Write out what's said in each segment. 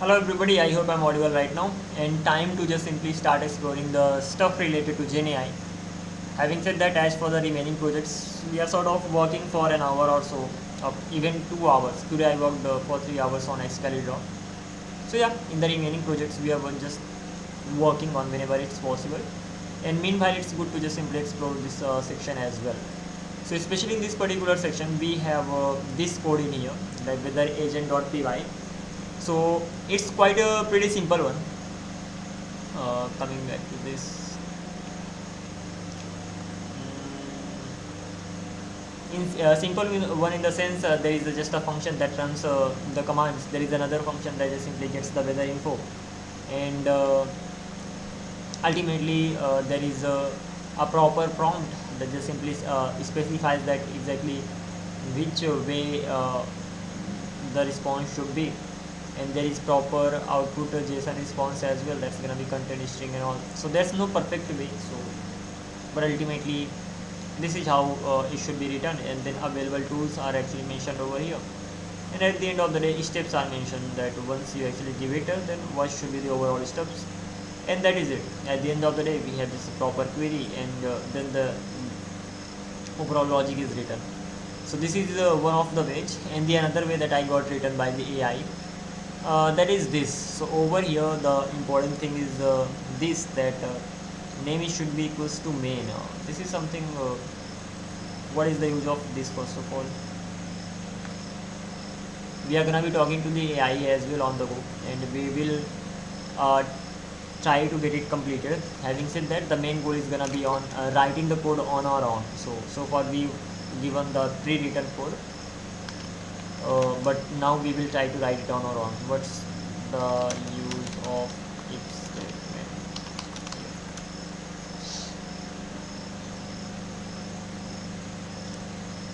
Hello everybody, I hope I'm audible right now, and time to just simply start exploring the stuff related to GenAI. Having said that, as for the remaining projects, we are sort of working for an hour or so, even 2 hours. Today I worked for 3 hours on Excalibur. So yeah, in the remaining projects we are just working on whenever it's possible. And meanwhile, it's good to just simply explore this section as well. So especially in this particular section, we have this code in here, like weather agent.py. So it's quite a pretty simple one. Coming back to this, simple one in the sense there is just a function that runs the commands. There is another function that just simply gets the weather info, and ultimately there is a proper prompt that just simply specifies that exactly which way the response should be, and there is proper output JSON response as well. That's gonna be content string and all. So there's no perfect way. So, but ultimately, this is how it should be written, and then available tools are actually mentioned over here. And at the end of the day, steps are mentioned that once you actually give it, then what should be the overall steps, and that is it. At the end of the day, we have this proper query, and then the overall logic is written. So this is one of the ways, and the another way that I got written by the AI, that is this. So over here the important thing is this, that name should be equals to main. This is something, what is the use of this? First of all, we are gonna be talking to the AI as well on the go, and we will try to get it completed. Having said that, the main goal is gonna be on writing the code on our own. So far we given the pre-written code, but now we will try to write it on our own. What's the use of if statement?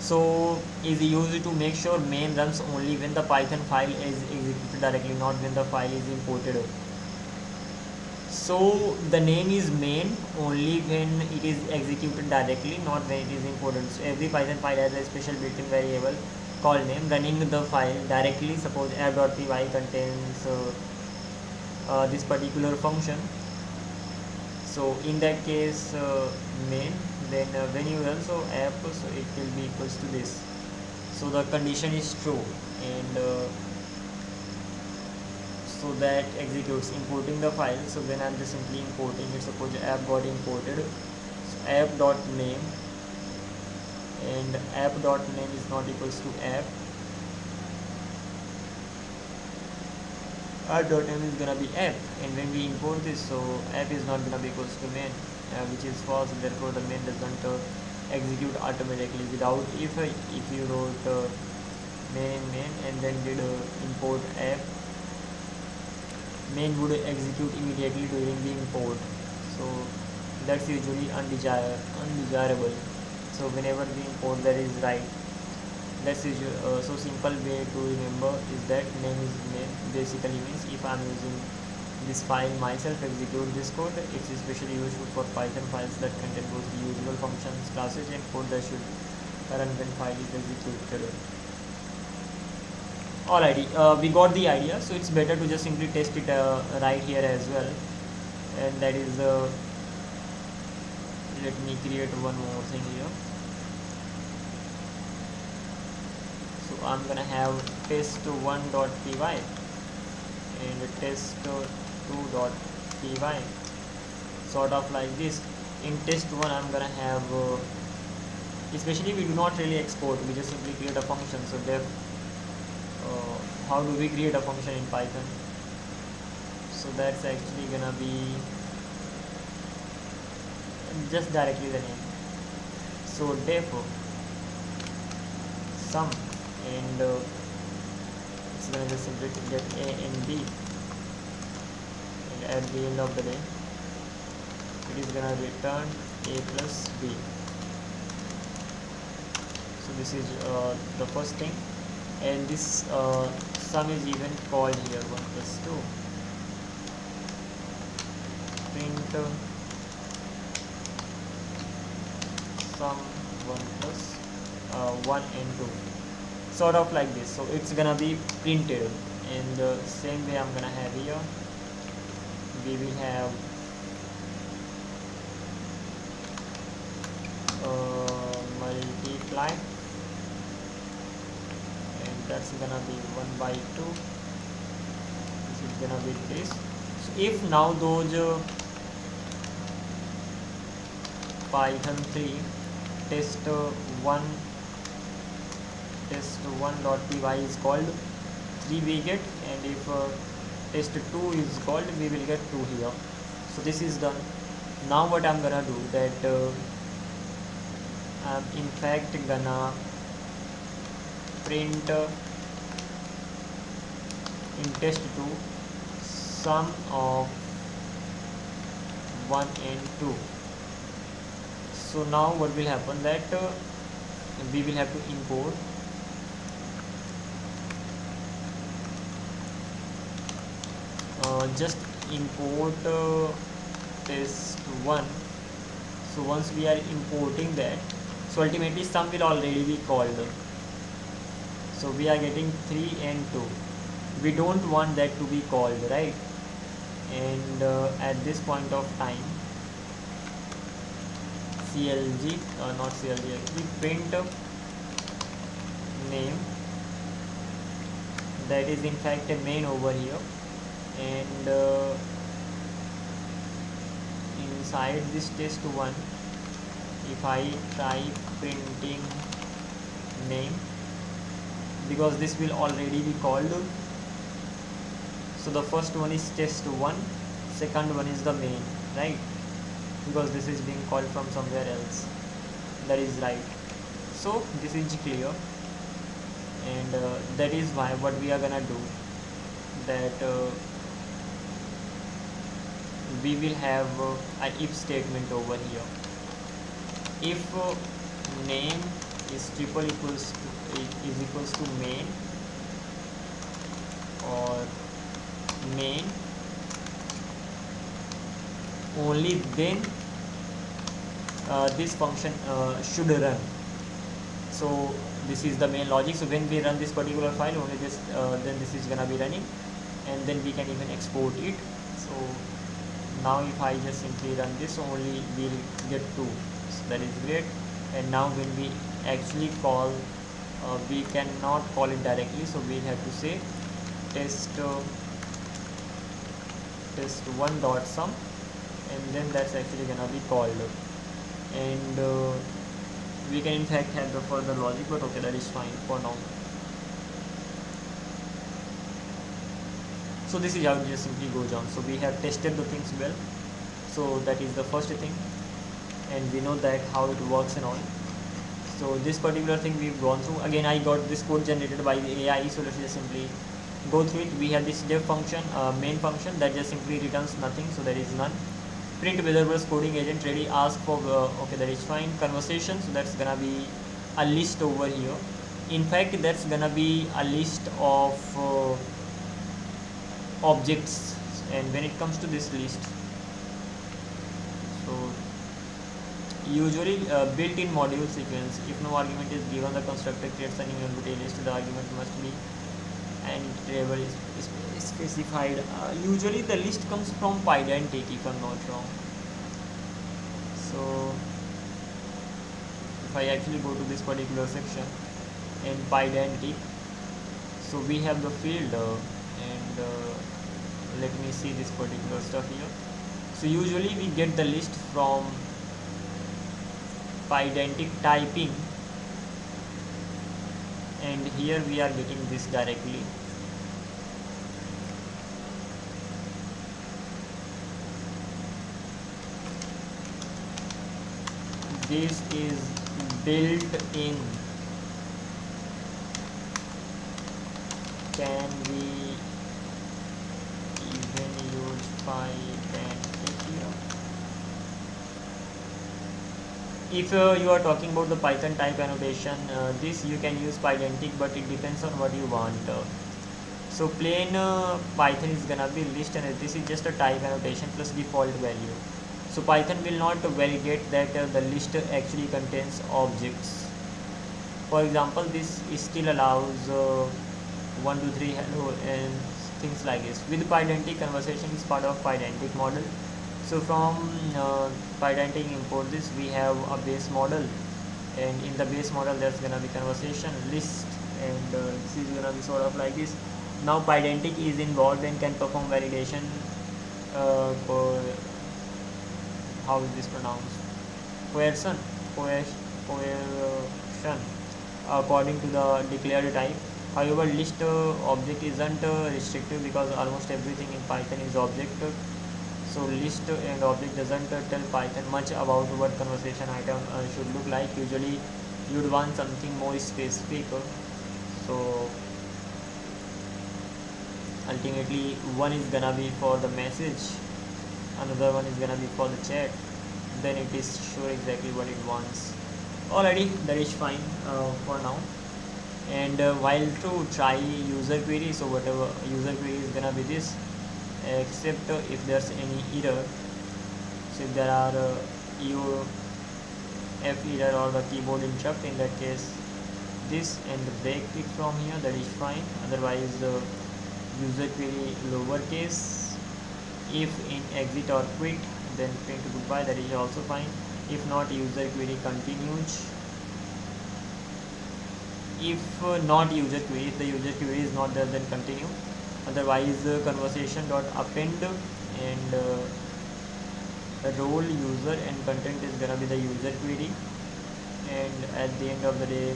So is used to make sure main runs only when the Python file is executed directly, not when the file is imported. So the name is main only when it is executed directly, not when it is imported. So every Python file has a special built-in variable called name running the file directly. Suppose app.py contains this particular function. So in that case, main, then when you run so app, so it will be equals to this. So the condition is true, and so that executes importing the file. So when I'm just simply importing it, suppose app got imported, so app.name, and app.name is not equals to app. App.name is gonna be app, and when we import this, so app is not gonna be equals to main, which is false. Therefore the main doesn't execute automatically. Without if you wrote main and then did import app, main would execute immediately during the import. So that's usually undesirable. So whenever we import, that is right. That's usually so simple way to remember is that name is main. Basically means if I'm using this file myself, execute this code. It's especially useful for Python files that contain both the usual functions, classes, and code that should run when file is executed. Alrighty, we got the idea. So it's better to just simply test it right here as well, and that is let me create one more thing here. So I'm gonna have test1.py and test2.py, sort of like this. In test1 I'm gonna have especially we do not really export, we just simply create a function. So def how do we create a function in Python? So that's actually gonna be just directly the name. So def sum, and it's gonna just simply get a and b, and at the end of the day it is gonna return a plus b. So this is the first thing, and this sum is even called here 1 plus 2. Print sum 1 plus 1 and 2, sort of like this. So it's gonna be printed, and same way I'm gonna have here. We will have multiply, and that's gonna be 1 by 2. This is gonna be this. So if now those Python 3 test 1 test1.py is called, 3 we get, and if test2 is called, we will get 2 here. So this is done. Now what I'm gonna do, that I'm in fact gonna print in test2 sum of 1 and 2. So now what will happen, that we will have to import just import test1. So once we are importing that, so ultimately sum will already be called. So we are getting 3 and 2. We don't want that to be called, right? And at this point of time, CLG, not CLG, actually print name, that is in fact a main over here, and inside this test1, if I try printing name, because this will already be called, so the first one is test1, second one is the main, right? Because this is being called from somewhere else, that is right. So this is clear, and that is why what we are gonna do, that we will have an if statement over here. If name is equals to main, or main, only then this function should run. So this is the main logic. So when we run this particular file, only this then this is gonna be running, and then we can even export it. So now if I just simply run this, only we'll get 2. So that is great. And now when we actually call, we cannot call it directly, so we have to say test1 dot sum, and then that's actually gonna be called. And we can in fact have the further logic, but okay, that is fine for now. So this is how it just simply goes on. So we have tested the things well, so that is the first thing, and we know that how it works and all. So this particular thing we've gone through. Again, I got this code generated by the AI, so let's just simply go through it. We have this def function, main function, that just simply returns nothing, so there is none. Print whether was coding agent ready, ask for okay, that is fine. Conversation, so that's gonna be a list over here. In fact, that's gonna be a list of objects, and when it comes to this list, so usually built-in module sequence, if no argument is given, the constructor creates a new entity list. The argument must be and table is specified. Usually the list comes from pydantic, if I'm not wrong. So if I actually go to this particular section in pydantic, so we have the field, and let me see this particular stuff here. So usually we get the list from pydantic typing, and here we are getting this directly. This is built in. Can we even use pydantic here? If you are talking about the Python type annotation, this you can use pydantic, but it depends on what you want. So plain Python is gonna be list, and this is just a type annotation plus default value. So Python will not validate that the list actually contains objects. For example, this still allows 1 2 3 hello and things like this. With pydantic, conversation is part of pydantic model. So from pydantic import this, we have a base model, and in the base model there's gonna be conversation list, and this is gonna be sort of like this. Now pydantic is involved and can perform validation for, how is this pronounced, coercion, coercion according to the declared type. However, list object isn't restrictive because almost everything in Python is object. So list and object doesn't tell Python much about what conversation item should look like. Usually you'd want something more specific. So ultimately one is gonna be for the message, another one is gonna be for the chat, then it is sure exactly what it wants. Already that is fine for now. And while to try user query, so whatever user query is gonna be this, except if there's any error. So if there are EOF error or the keyboard interrupt, in that case this and the break it from here, that is fine. Otherwise user query lowercase, if in exit or quit then print goodbye, that is also fine. If not, user query continues. If not user query, if the user query is not there, then continue. Otherwise conversation dot append, and role user and content is gonna be the user query, and at the end of the day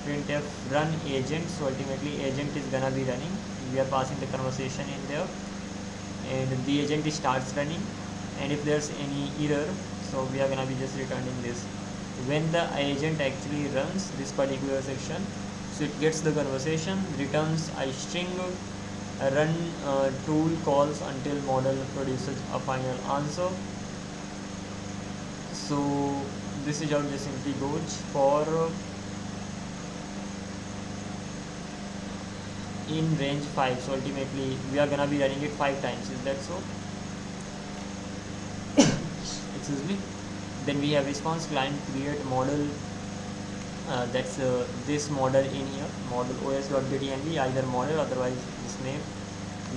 printf run agent. So ultimately agent is gonna be running, we are passing the conversation in there, and the agent starts running, and if there's any error, so we are gonna be just returning this. When the agent actually runs this particular section, so it gets the conversation, returns a string, run tool calls until model produces a final answer. So this is how this simply goes for in range 5. So ultimately we are gonna be running it 5 times, is that so? Excuse me. Then we have response client create model, that's this model in here, model os.btnb, either model, otherwise this name.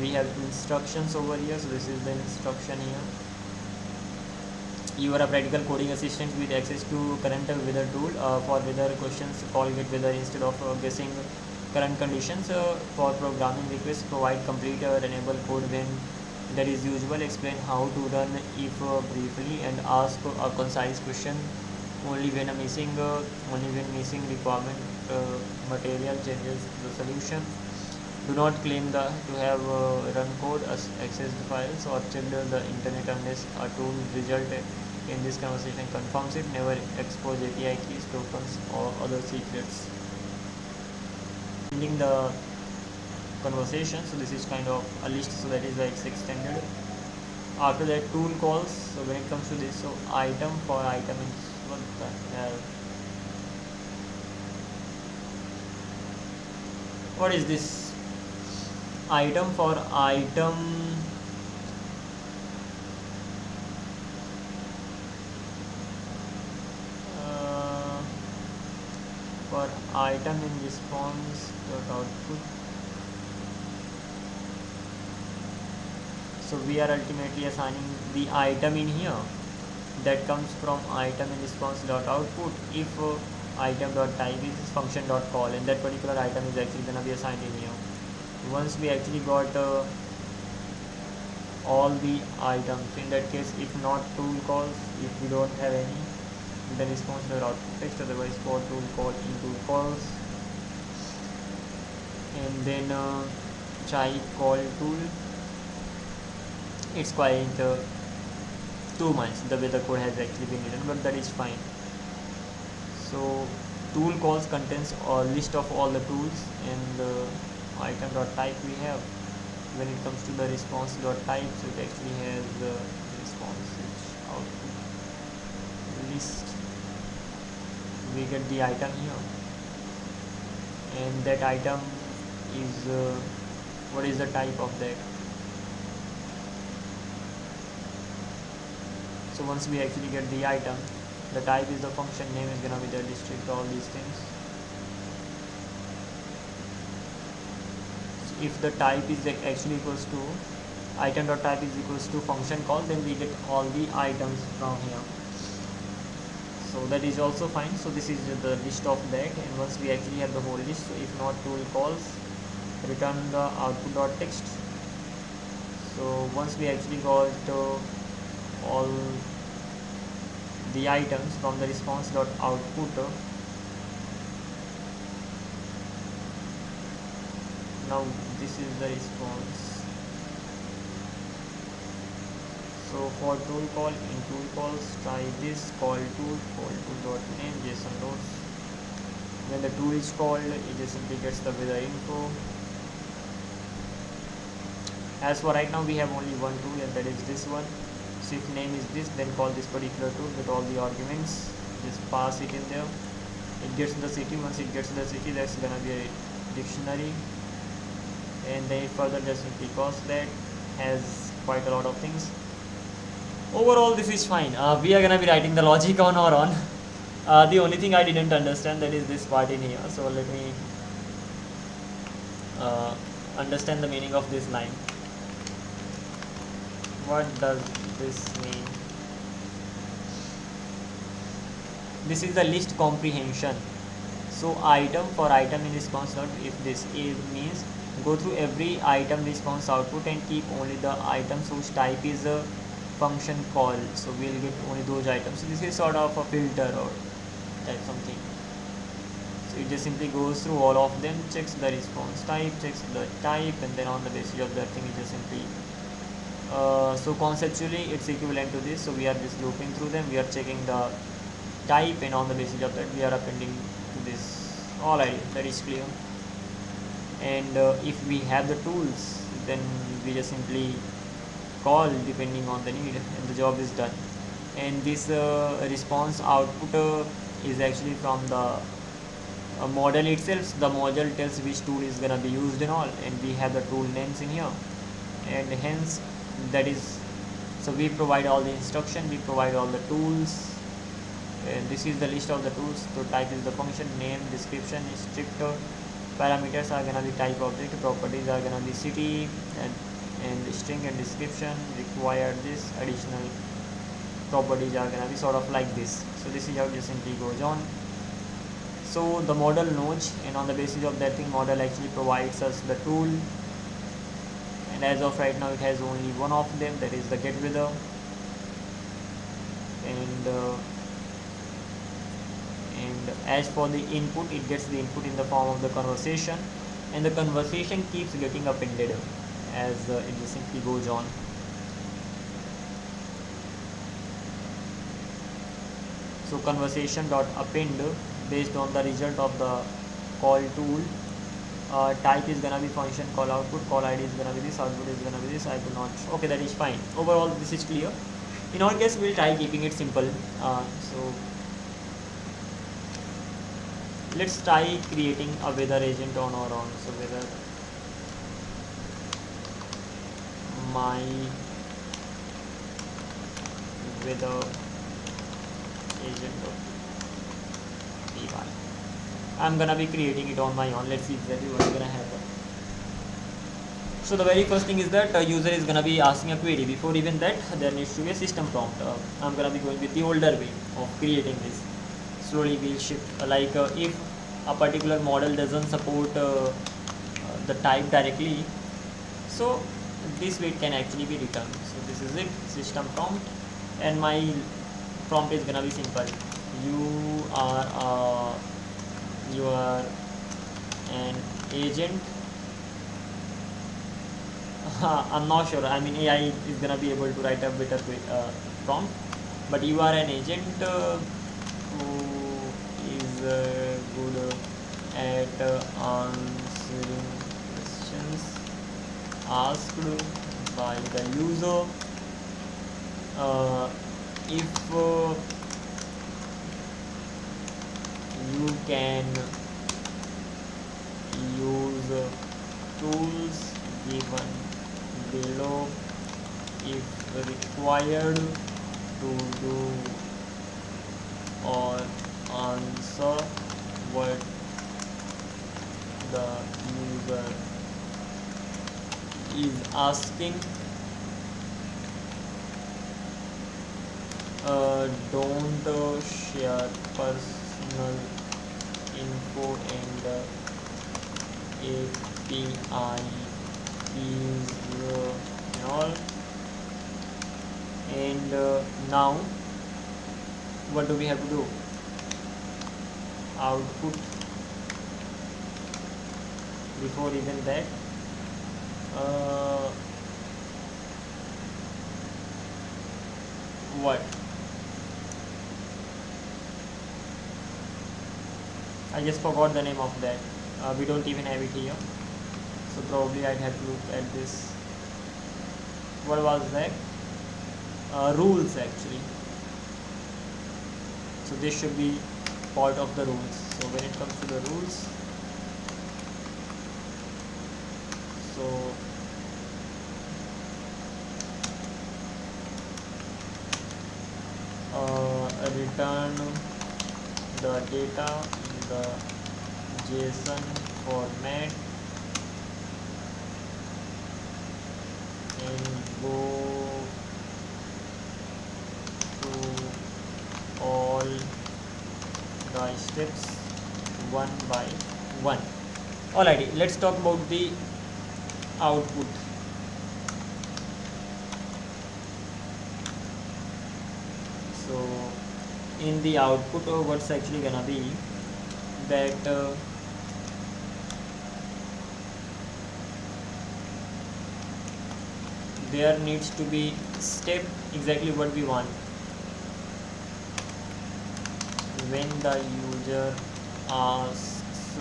We have instructions over here, so this is the instruction here. You are a practical coding assistant with access to current weather tool. For weather questions, call get weather instead of guessing current conditions. For programming requests, provide complete runnable code when that is usual. Explain how to run if briefly, and ask a concise question only when missing requirement material changes the solution. Do not claim to have run code as accessed files or checked the internet unless a tool result in this conversation confirms it. Never expose API keys, tokens, or other secrets. Ending the conversation, so this is kind of a list, so that is why it's extended. After that, tool calls. So when it comes to this, so item for item is what the hell? What is this? Item for item. For item in response dot output. So we are ultimately assigning the item in here, that comes from item in response dot output. If item dot type is function dot call, and that particular item is actually gonna be assigned in here. Once we actually got all the items, in that case, if not tool calls, if we don't have any, then response dot output text, otherwise for tool call in tool calls, and then try call tool. It's quite too much the way the code has actually been written, but that is fine. So tool calls contains a list of all the tools, and item dot type we have. When it comes to the response dot type, so it actually has the response output list. We get the item here, and that item is what is the type of that. So once we actually get the item, the type is the function name is gonna be the district, all these things. if the type is actually equals to item dot type is equals to function call, then we get all the items from here. So that is also fine. So this is the list of that, and once we actually have the whole list, so if not tool calls, return the output dot text. So once we actually got all the items from the response dot output, now this is the response. So for tool call, in tool calls, try this call tool dot name JSON rows. When the tool is called, it just simply gets the weather info. As for right now, we have only one tool, and that is this one. So if name is this, then call this particular tool with all the arguments, just pass it in there. It gets the city. Once it gets the city, that's gonna be a dictionary, and then further just simply calls that, has quite a lot of things. Overall this is fine. We are gonna be writing the logic on our own. The only thing I didn't understand, that is this part in here. So let me understand the meaning of this line. What does this mean? This is the list comprehension. So item for item in response dot, if this is means go through every item response output and keep only the items whose type is a function call, so we'll get only those items. So this is sort of a filter or type something. So it just simply goes through all of them, checks the response type, checks the type, and then on the basis of that thing it just simply so conceptually it's equivalent to this. So we are just looping through them, we are checking the type, and on the basis of that we are appending to this. Alright, that is clear. And if we have the tools, then we just simply call depending on the need, and the job is done. And this response output is actually from the model itself. The model tells which tool is gonna be used and all, and we have the tool names in here, and hence that is, so we provide all the instruction, we provide all the tools, and this is the list of the tools. So type is the function, name, description is strict, parameters are gonna be type object, properties are gonna be city, and string and description, required this, additional properties are gonna be sort of like this. So this is how it simply goes on. So the model knows, and on the basis of that thing, model actually provides us the tool, and as of right now it has only one of them, that is the get weather. And as for the input, it gets the input in the form of the conversation, and the conversation keeps getting appended as it just simply goes on. So conversation dot append based on the result of the call tool. Type is gonna be function call output, call ID is gonna be this, output is gonna be this. I could not. Okay, that is fine. Overall this is clear. In our case we'll try keeping it simple. So let's try creating a weather agent on our own. So weather my weather agent py. I'm gonna be creating it on my own. Let's see exactly what's gonna happen. So the very first thing is that user is gonna be asking a query. Before even that, there needs to be a system prompt. I'm gonna be going with the older way of creating this. Slowly we'll shift. Like if a particular model doesn't support the type directly, so this way it can actually be returned. So this is it, system prompt, and my prompt is gonna be simple. You are an agent. I'm not sure. I mean, AI is gonna be able to write a better prompt, but you are an agent who is good at answering questions asked by the user. If you can use tools given below if required to do or answer what the user is asking don't share personal info and API keys and all. And now what do we have to do? Output. Before even that, what I just forgot the name of that. We don't even have it here, so probably I'd have to look at this. What was that? Rules actually. So this should be part of the rules. So when it comes to the rules, so return the data in the JSON format and go through all the steps one by one. Alrighty, let's talk about the output. So in the output, what's actually gonna be that there needs to be step exactly what we want. When the user asks,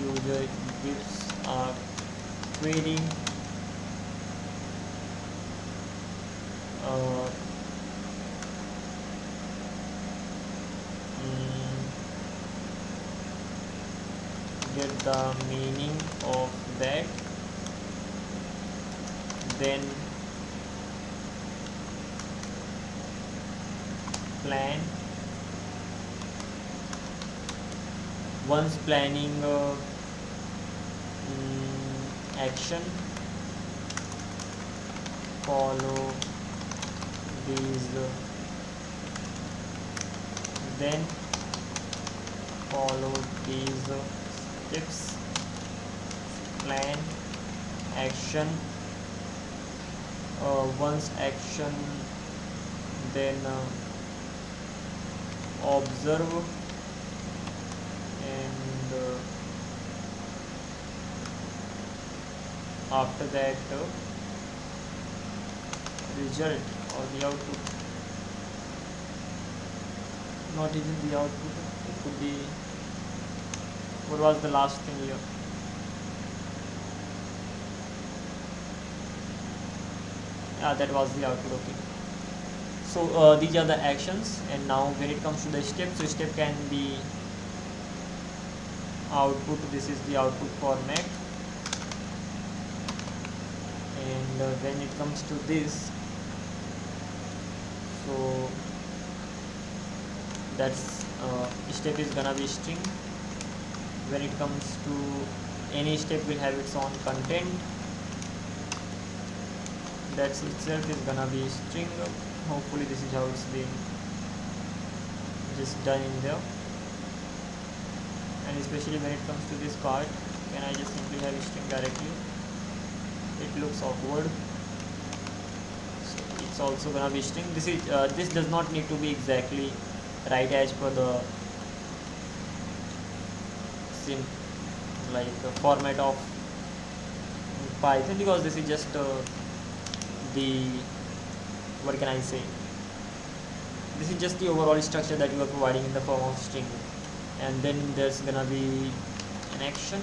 user gives a query, get the meaning of that, then plan. Once planning action, follow these, then follow these steps, plan action, once action, then observe, and after that result or the output. Not even the output, it could be, what was the last thing here? That was the output. Okay, so these are the actions, and now when it comes to the step, so step can be output. This is the output format, and when it comes to this, so that's step is gonna be string. When it comes to any step, will have its own content, that itself is gonna be string. Hopefully this is how it's been just done in there. And especially when it comes to this part, can I just simply have a string directly? It looks awkward, so it's also gonna be string. This is this does not need to be exactly right as per the format of Python, because this is just the, what can I say, this is just the overall structure that you are providing in the form of string. And then there's gonna be an action,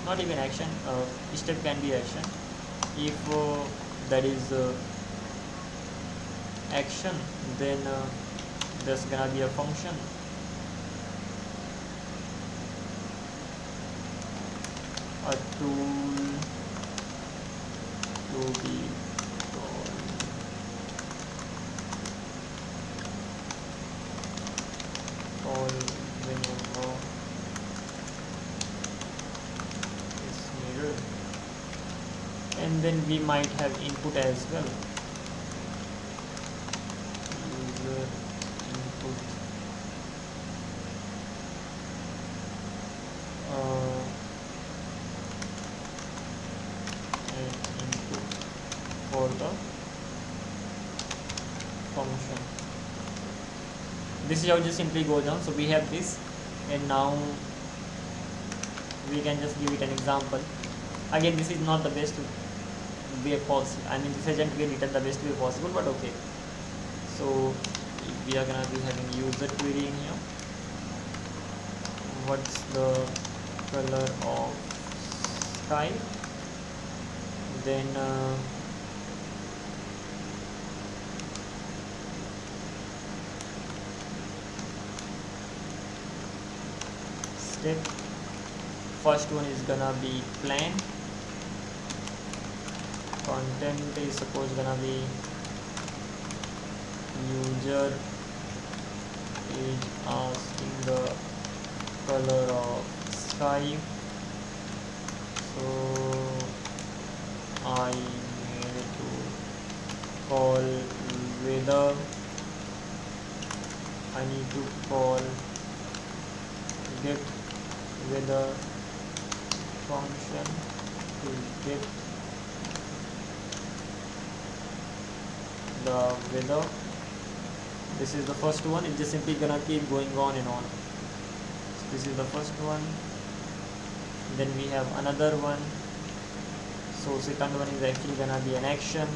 not even action, step can be action. If that is action, then there's gonna be a function, a tool to be called whenever and then we might have input as well. User input, uh, and input for the function. This is how it just simply goes down. So we have this, and now we can just give it an example. Again, this is not the best way possible. I mean, this hasn't been written the best way possible, but okay. So we are gonna be having user query in here. What's the color of sky? Then step. First one is gonna be plan. Content is suppose gonna be user is asking the color of sky, so I need to call weather. I need to call get weather function to get the weather. This is the first one. It's just simply gonna keep going on and on. So this is the first one. Then we have another one. So second one is actually gonna be an action,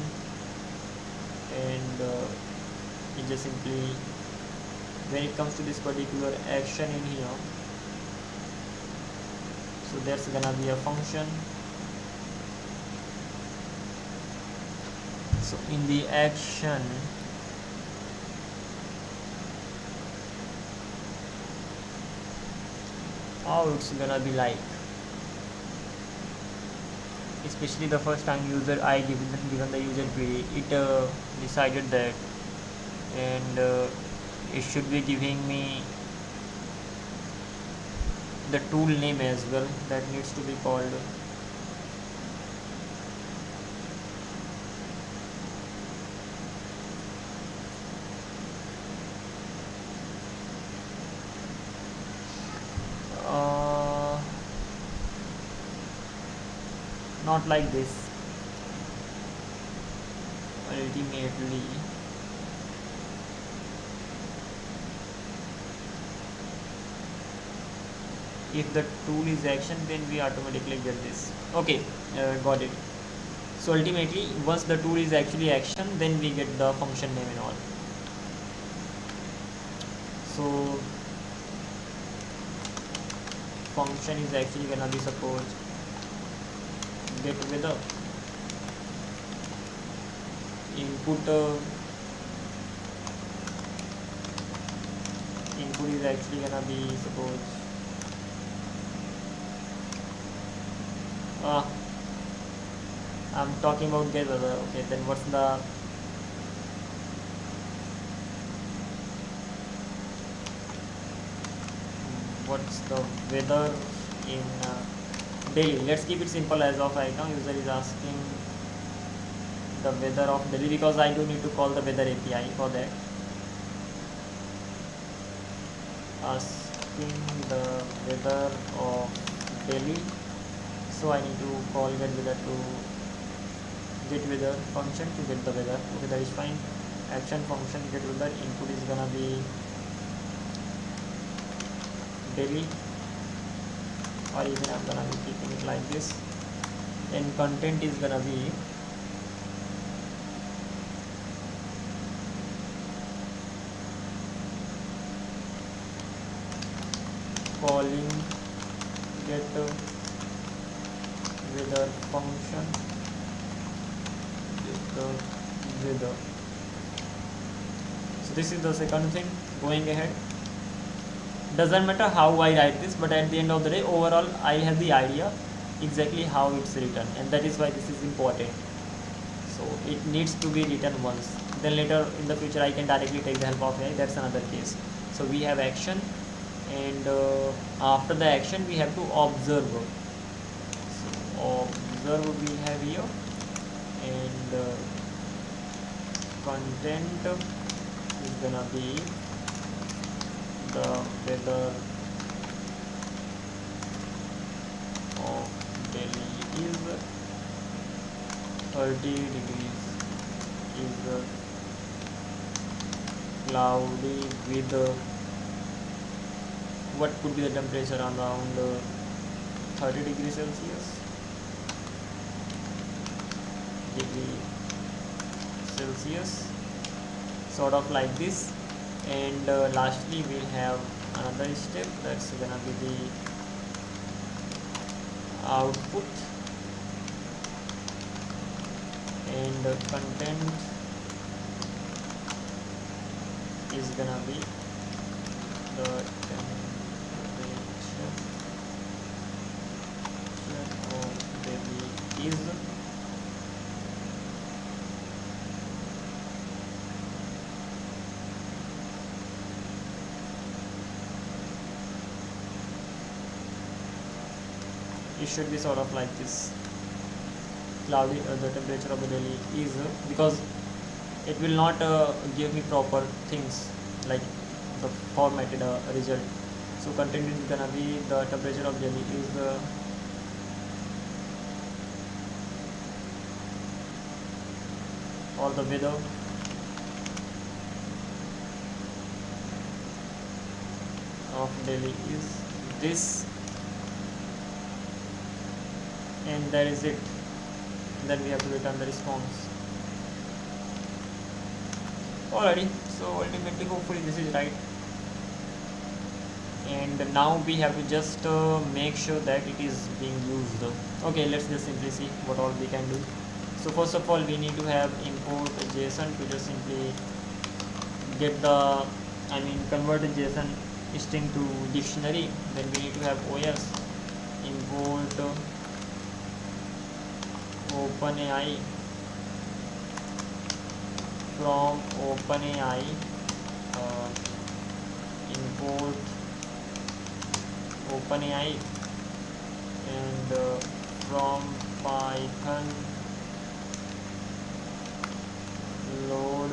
and it just simply, when it comes to this particular action in here, so that's gonna be a function. So in the action, how it's gonna be like, especially the first time user I given the user query, it decided that, and it should be giving me the tool name as well that needs to be called. Not like this. Ultimately, if the tool is action, then we automatically get this. Okay, got it. So ultimately, once the tool is actually action, then we get the function name and all. So function is actually gonna be suppose get weather. Input input is actually gonna be suppose I'm talking about get weather. Okay, then what's the weather in Delhi? Let's keep it simple as of right now. User is asking the weather of Delhi, because I do need to call the weather API for that. Asking the weather of Delhi, so I need to call get weather function to get the weather. Okay, that is fine. Action function get weather. Input is gonna be Delhi, or even I'm gonna be keeping it like this, and content is gonna be calling get weather function get the weather. So this is the second thing going ahead. Doesn't matter how I write this, but at the end of the day, overall I have the idea exactly how it's written, and that is why this is important. So it needs to be written once, then later in the future I can directly take the help of AI. That's another case. So we have action, and after the action we have to observe. So observe we have here, and content is gonna be the weather of Delhi is 30 degrees, is cloudy with what could be the temperature around 30 degrees Celsius, degree Celsius, sort of like this. And lastly we'll have another step, that's gonna be the output, and content is gonna be the temperature of Delhi is it should be sort of like this. Cloudy, the temperature of the Delhi is because it will not give me proper things like the formatted result. So content is gonna be the temperature of Delhi is or the weather of Delhi is this, and that is it. Then we have to return the response. Alrighty, so ultimately hopefully this is right, and now we have to just make sure that it is being used. Okay, let's just simply see what all we can do. So first of all we need to have import JSON to just simply get the convert the JSON string to dictionary. Then we need to have OS import OpenAI from OpenAI import OpenAI, and from Python load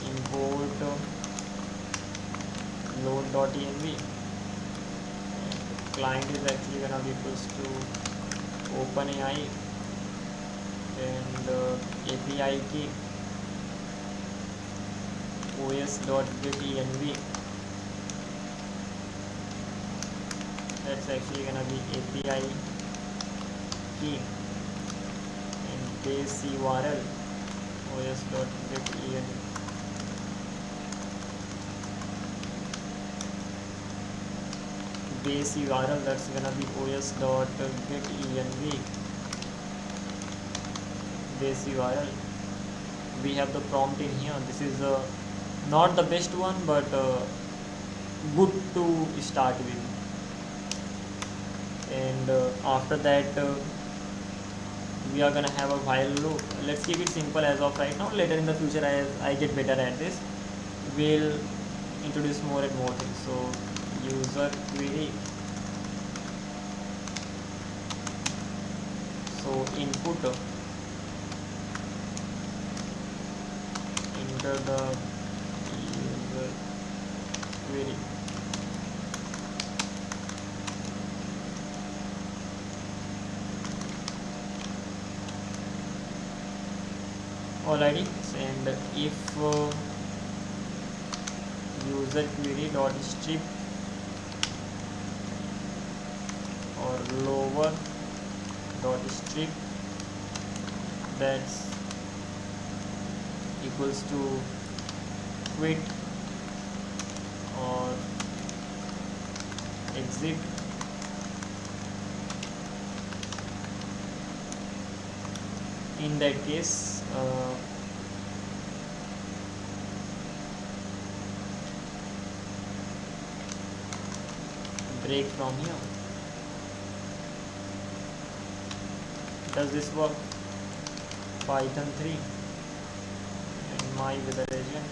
import load.env. Client is actually gonna be equals to OpenAI, and API key os.getenv. That's actually gonna be API key, and base URL os.getenv. Base URL, that's gonna be os.getenv base URL. We have the prompt in here. This is not the best one, but good to start with. And after that we are gonna have a while loop. Let's keep it simple as of right now. Later in the future, as I get better at this, we'll introduce more and more things. So user query, so input, enter the user query, alrighty. And if user query dot strip or lower dot strip, that's equals to quit or exit, in that case break from here. Does this work? Python 3 and my weather agent.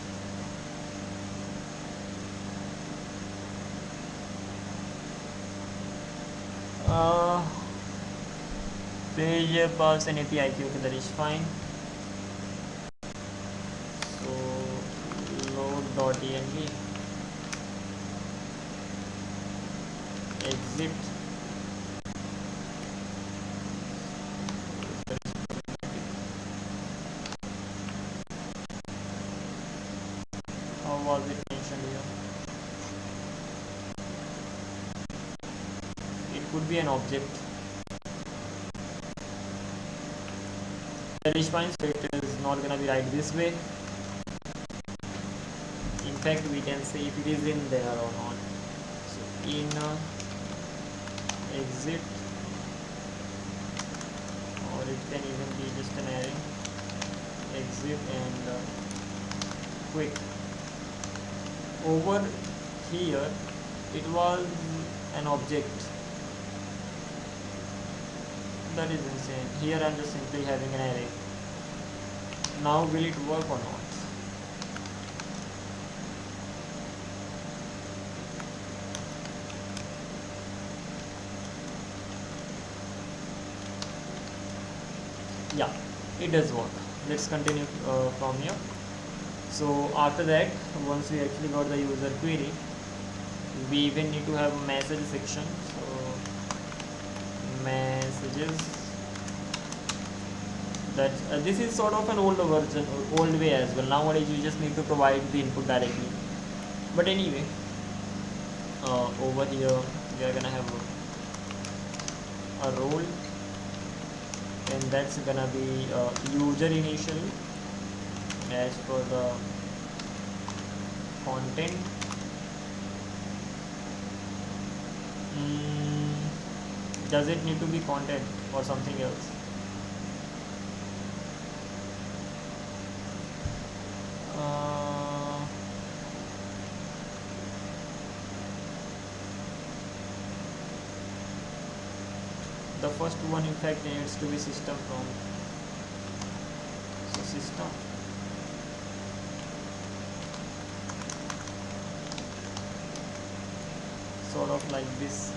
uh, page pass and API key. Okay, that is fine. So load.env exit. How was it mentioned here? It could be an object. That is fine. So it is not gonna be right this way. In fact, we can see if it is in there or not. So in exit, or it can even be just an array. Exit and quick. Over here, it was an object. That is insane. Here I'm just simply having an array. Now will it work or not? Yeah, it does work. Let's continue from here. So after that, once we actually got the user query, we even need to have a message section. So messages, that this is sort of an old version, old way as well. Nowadays you just need to provide the input directly, but anyway, over here we are gonna have a role, and that's gonna be user initially as for the content. Does it need to be content or something else? The first one in fact needs to be system from, so system sort of like this,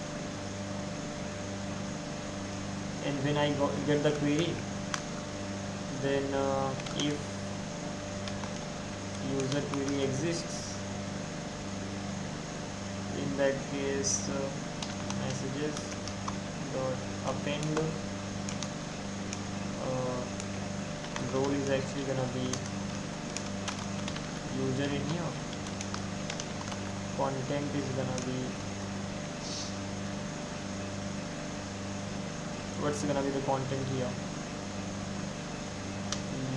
and when I get the query, then if user query exists, in that case messages dot append role is actually gonna be user in here, content is gonna be, what's gonna be the content here,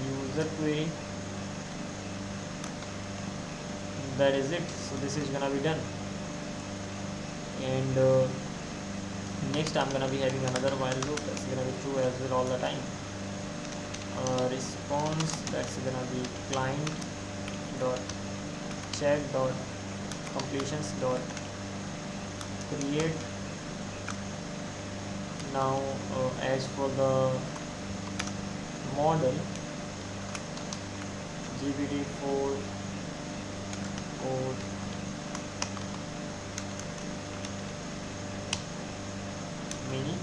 user query. That is it. So this is gonna be done, and next I'm gonna be having another while loop that's gonna be true as well all the time. Response, that's gonna be client dot check dot completions dot create. Now as for the model, GPT-4 code mini,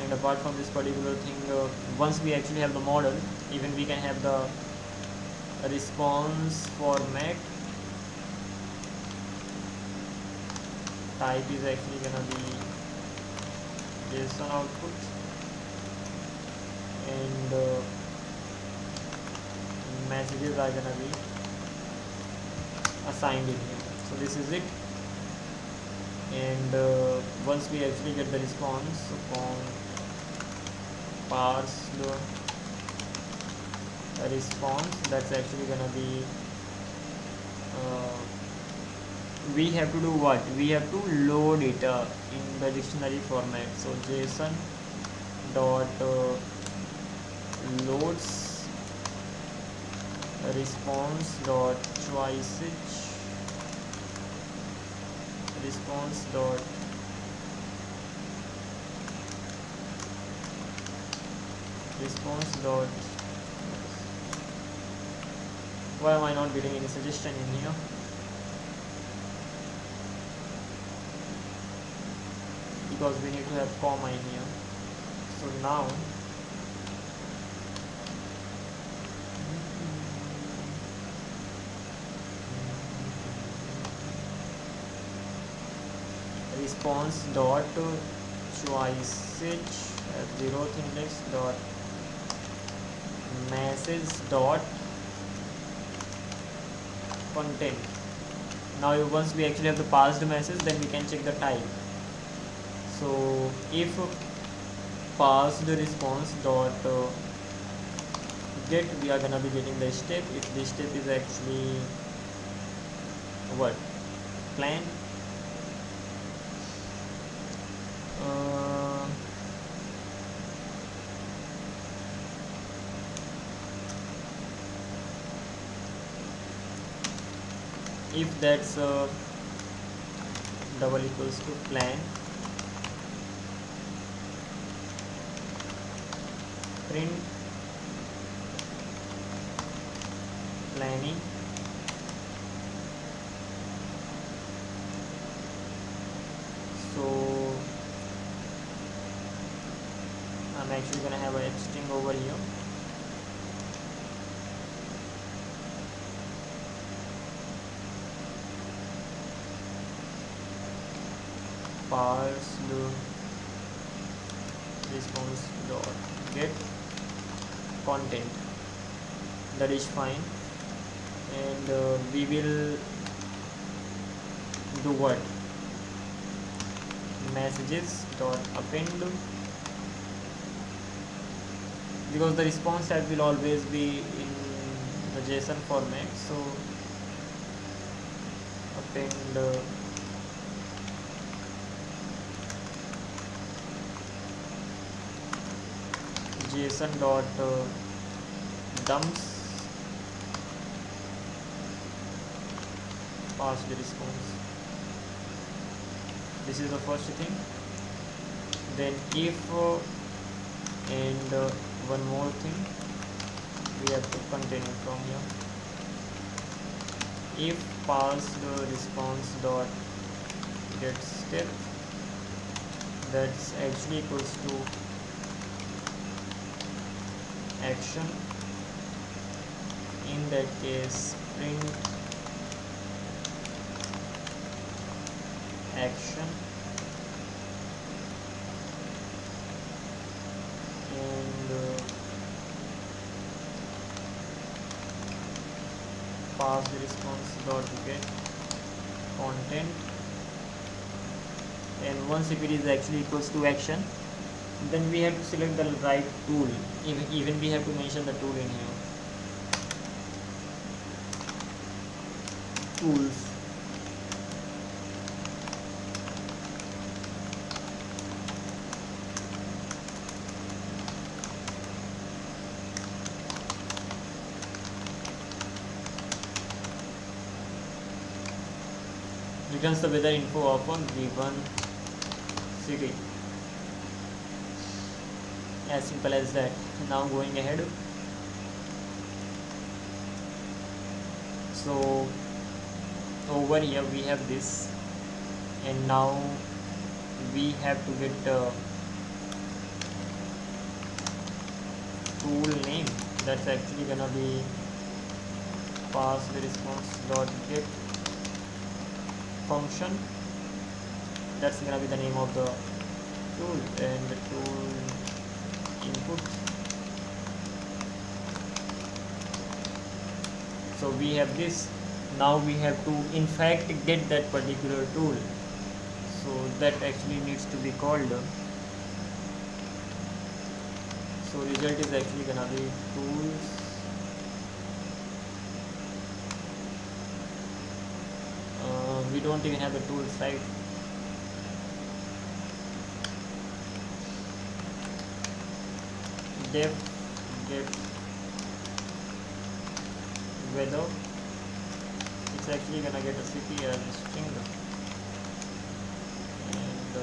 and apart from this particular thing, once we actually have the model, even we can have the response format. Type is actually gonna be JSON output, and messages are gonna be assigned in here. So this is it, and once we actually get the response from parse the response, that's actually gonna be we have to do what? We have to load it in the dictionary format. So JSON dot loads response dot choices response dot response dot, why am I not getting any suggestion in here? because we need to have comma in here. So now response dot choice at 0th index dot message dot content. Now once we actually have the passed message, then we can check the type. So if passed response dot get, we are gonna be getting the step. If this step is actually what plan, if that's double equals to plan, print planning so I'm actually gonna have a string over here. Parse the response dot get content, that is fine, and we will do what, messages dot append, because the response tag will always be in the JSON format. So append JSON dot dumps pass the response. This is the first thing. Then if and one more thing we have to continue from here. If pass the response dot get step, that's actually equals to action. In that case, print action, and pass the response dot get content. And once if it is actually equals to action, then we have to select the right tool. Even we have to mention the tool in here. Tools. Returns the weather info of a given city. As simple as that. Now going ahead, so over here we have this, and now we have to get tool name. That's actually gonna be pass the response dot get function. That's gonna be the name of the tool, and the tool input. So we have this. Now we have to in fact get that particular tool, so that actually needs to be called. So result is actually gonna be tools we don't even have the tools, right? Def get weather. It's actually gonna get a city as a string, and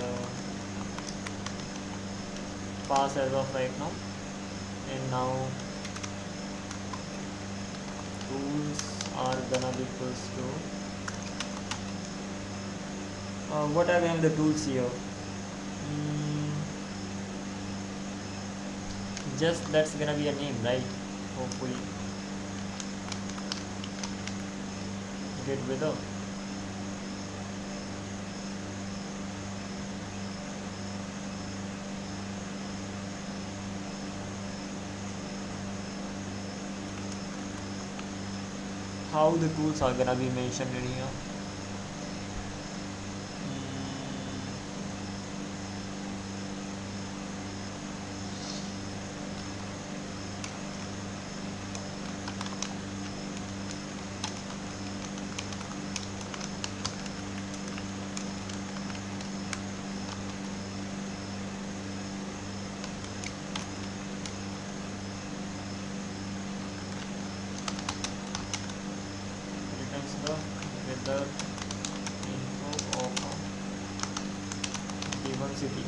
pass as of right now. And now tools are gonna be equals to what are the tools here? mm, just that's gonna be a name, right? Hopefully. Get weather. How the tools are gonna be mentioned in here? Returns the weather info of a given city.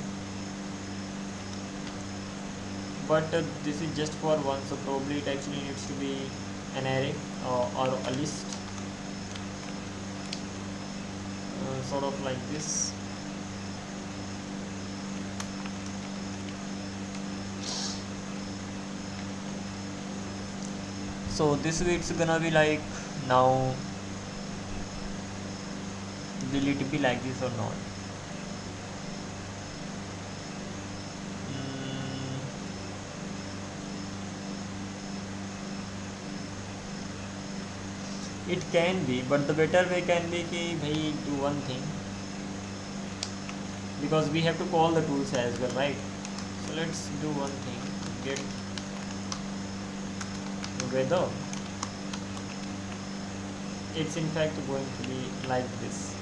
But this is just for one, so probably it actually needs to be an array or a list, sort of like this. So this way it's gonna be like, now will it be like this or not? Mm, it can be, but the better way can be कि भाई do one thing, because we have to call the tools as well, right? So let's do one thing, get weather. It's in fact going to be like this.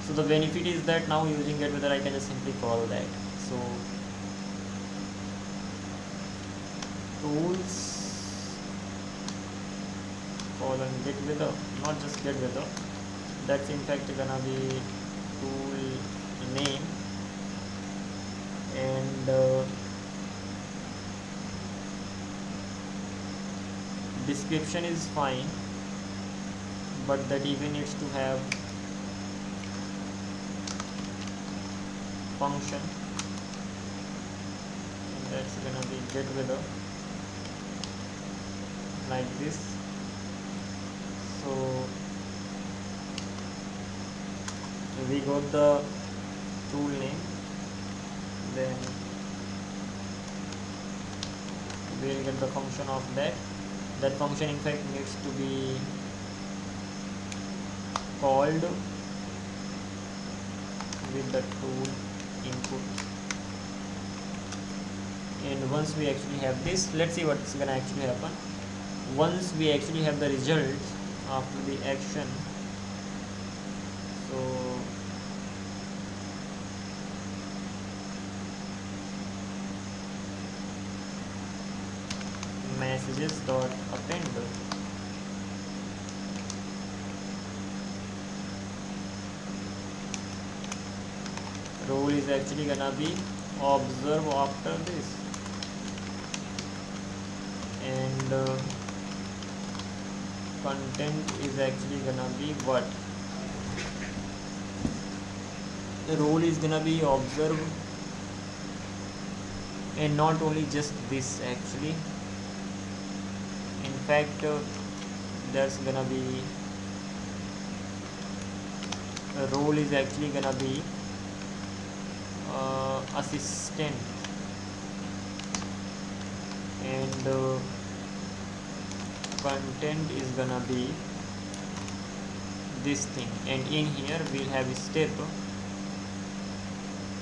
So the benefit is that now using get weather I can just simply call that. So tools colon get weather, not just get weather, that's in fact gonna be tool name, and description is fine, but that even needs to have function, and that's gonna be get weather like this. So we got the tool name, then we'll get the function of that. That function in fact needs to be called with the tool input. And once we actually have this, let's see what's gonna actually happen. Once we actually have the result after the action, so messages dot append, role is actually gonna be observe after this, and content is actually gonna be what? The role is gonna be observe, and not only just this actually. In fact, there's gonna be a role is actually gonna be assistant, and content is gonna be this thing, and in here we'll have a step,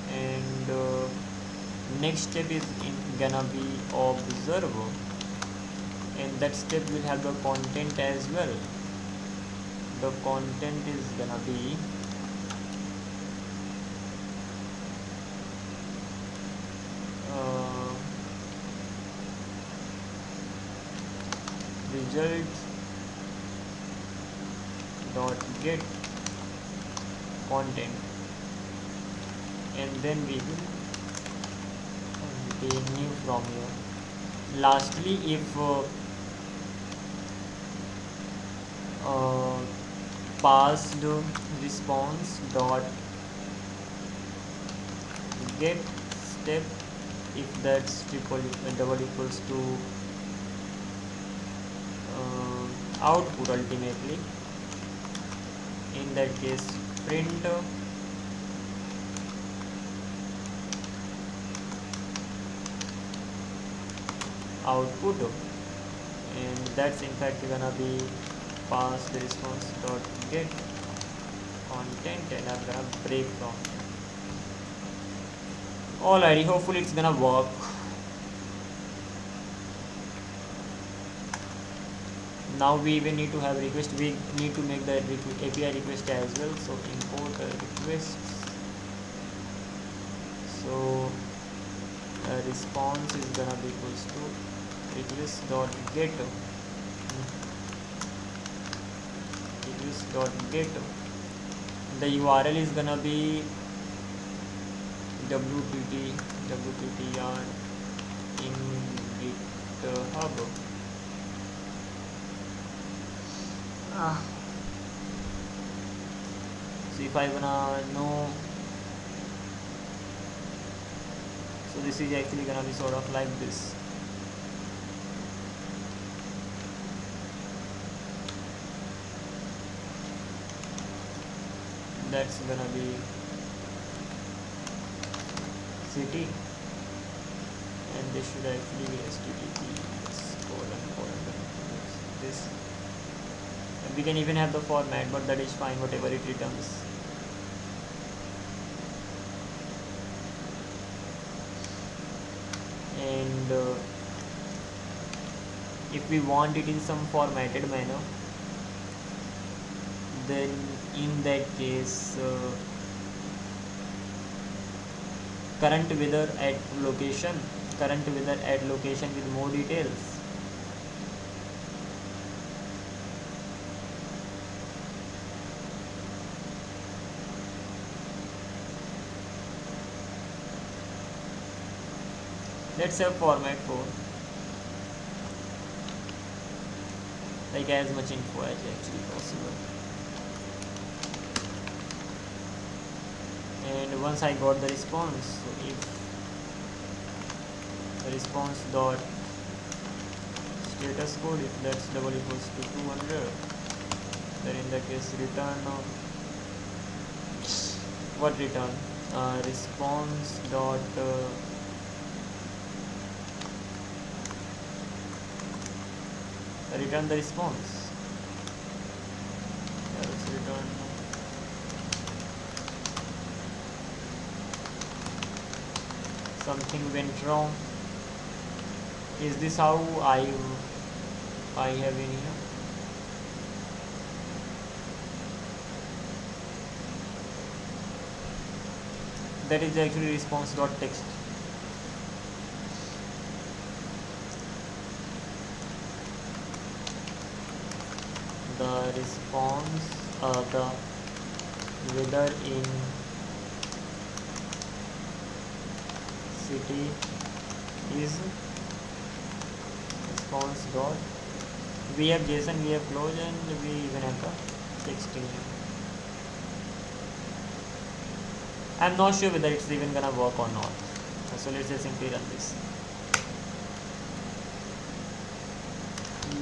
and next step is gonna be observe, and that step will have the content as well. The content is gonna be result dot get content, and then we will continue from here. Lastly, if uh, passed response dot get step if that's double equals to output ultimately. In that case, print output, and that's in fact gonna be pass the response dot get content, and I'm gonna break from. Alrighty, hopefully it's gonna work. Now we even need to have request. We need to make the API request as well. So import requests. So response is gonna be equals to request dot get request dot get. The URL is gonna be wttr in GitHub. So if I wanna know, so this is actually gonna be sort of like this. That's gonna be city, and this should actually be https colon this. And we can even have the format, but that is fine, whatever it returns. And if we want it in some formatted manner, then in that case current weather at location with more details. Let's have format for like as much info as actually possible. And once I got the response, so if the response dot status code, if that's double equals to 200, then in that case return what return response dot return the response. Let's return something went wrong. Is this how I have in here? That is actually response dot text. The response the weather in city is response dot. We have JSON, we have close, and we even have the text in here. I'm not sure whether it's even gonna work or not, so let's just simply run this.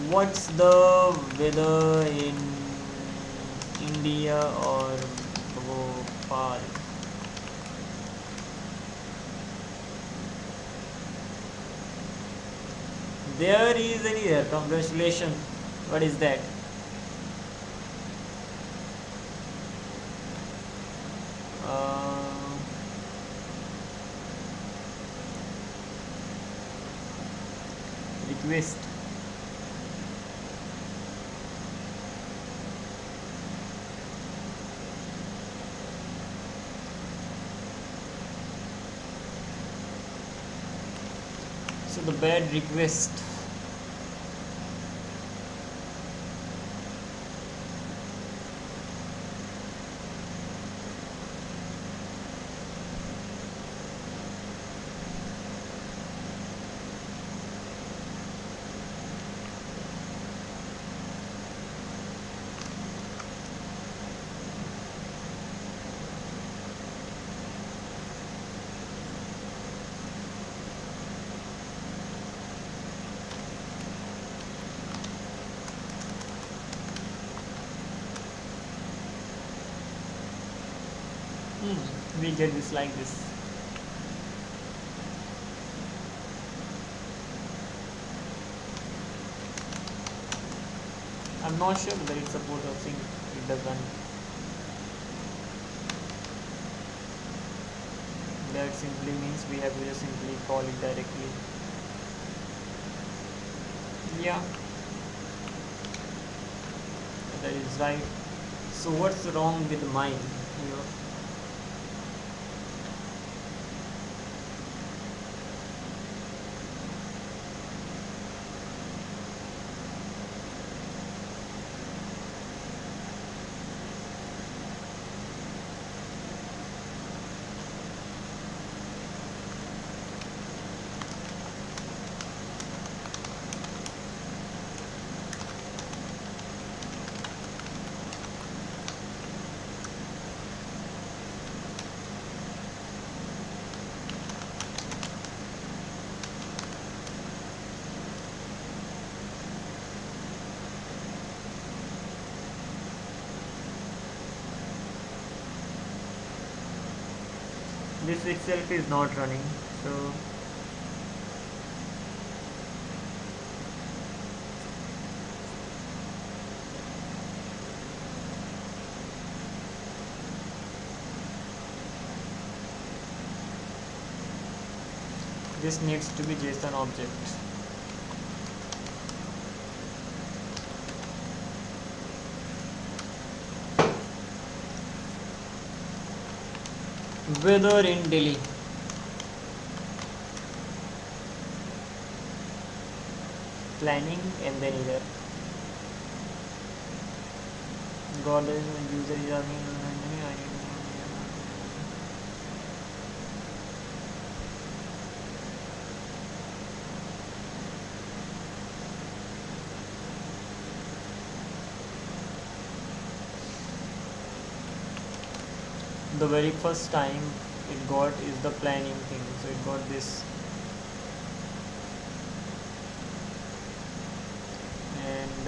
What's the weather in India or Bhopal? There is an error. Congratulations. What is that? Request. So the bad request. we get this like this. I'm not sure whether it supports or sync. It doesn't. That simply means we have to just simply call it directly. Yeah, that is right. So what's wrong with mine here? This itself is not running, so this needs to be JSON object. Weather in Delhi. Planning and then either. God is user is asking. The very first time it got is the planning thing, so it got this, and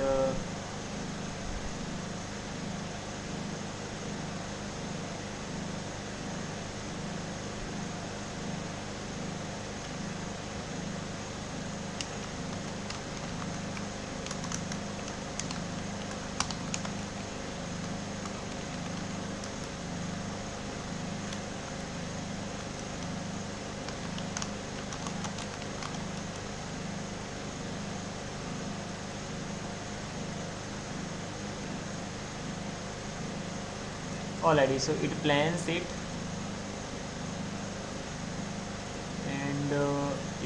already, so it plans it, and